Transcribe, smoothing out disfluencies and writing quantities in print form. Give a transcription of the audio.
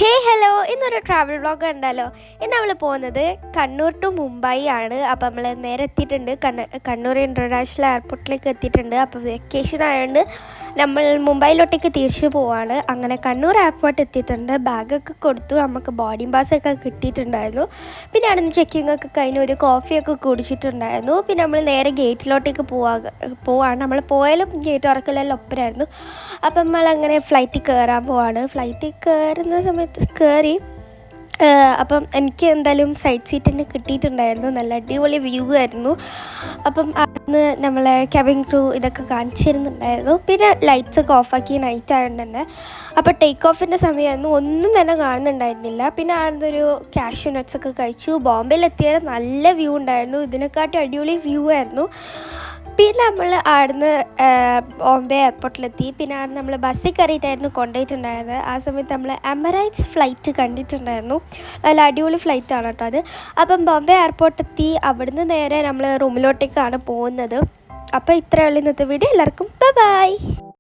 ഹേ hello, ഇന്നൊരു travel vlog ഉണ്ടല്ലോ. ഇന്ന് നമ്മൾ പോകുന്നത് കണ്ണൂർ ടു മുംബൈ ആണ്. അപ്പോൾ നമ്മൾ നേരെ എത്തിയിട്ടുണ്ട്, കണ്ണൂർ ഇൻ്റർനാഷണൽ എയർപോർട്ടിലേക്ക് എത്തിയിട്ടുണ്ട്. അപ്പോൾ വെക്കേഷൻ ആയതുകൊണ്ട് നമ്മൾ മുംബൈയിലോട്ടേക്ക് തിരിച്ചു പോവാണ്. അങ്ങനെ കണ്ണൂർ എയർപോർട്ട് എത്തിയിട്ടുണ്ട്. ബാഗൊക്കെ കൊടുത്തു, നമുക്ക് ബോർഡിംഗ് പാസ്സൊക്കെ കിട്ടിയിട്ടുണ്ടായിരുന്നു. പിന്നെ അവിടെ നിന്ന് ചെക്കിംഗ് ഒക്കെ കഴിഞ്ഞ് ഒരു കോഫിയൊക്കെ കുടിച്ചിട്ടുണ്ടായിരുന്നു. പിന്നെ നമ്മൾ നേരെ ഗേറ്റിലോട്ടേക്ക് പോവാണ്. നമ്മൾ പോയാലും ഗേറ്റ് തുറക്കലെല്ലാം ഒപ്പരായിരുന്നു. അപ്പം നമ്മളങ്ങനെ ഫ്ലൈറ്റിൽ കയറാൻ പോവാണ്. ഫ്ലൈറ്റിൽ കയറുന്ന സമയത്ത് കയറി. അപ്പം എനിക്ക് എന്തായാലും സൈഡ് സീറ്റ് തന്നെ കിട്ടിയിട്ടുണ്ടായിരുന്നു. നല്ല അടിപൊളി വ്യൂ ആയിരുന്നു. അപ്പം അന്ന് നമ്മളെ ക്യാബിൻ ക്രൂ ഇതൊക്കെ കാണിച്ചു തരുന്നുണ്ടായിരുന്നു. പിന്നെ ലൈറ്റ്സൊക്കെ ഓഫാക്കി നൈറ്റ് ആയതുകൊണ്ട് തന്നെ. അപ്പോൾ ടേക്ക് ഓഫിൻ്റെ സമയമായിരുന്നു, ഒന്നും തന്നെ കാണുന്നുണ്ടായിരുന്നില്ല. പിന്നെ അതൊരു കാഷ്യൂ നട്ട്സൊക്കെ കഴിച്ചു. ബോംബെയിലെത്തിയാൽ നല്ല വ്യൂ ഉണ്ടായിരുന്നു, ഇതിനെക്കാട്ടും അടിപൊളി വ്യൂ ആയിരുന്നു. പിന്നെ നമ്മൾ അവിടുന്ന് ബോംബെ എയർപോർട്ടിലെത്തി. പിന്നെ അവിടെ നമ്മൾ ബസ്സിൽ കയറിയിട്ടായിരുന്നു കൊണ്ടുപോയിട്ടുണ്ടായിരുന്നത്. ആ സമയത്ത് നമ്മൾ എമിറേറ്റ്സ് ഫ്ലൈറ്റ് കണ്ടിട്ടുണ്ടായിരുന്നു. നല്ല അടിപൊളി ഫ്ലൈറ്റാണ് കേട്ടോ അത്. അപ്പം ബോംബെ എയർപോർട്ടെത്തി. അവിടുന്ന് നേരെ നമ്മൾ റൂമിലോട്ടേക്കാണ് പോകുന്നത്. അപ്പോൾ ഇത്രയേ ഉള്ളൂ ഇന്നത്തെ വീഡിയോ. എല്ലാവർക്കും ബൈ.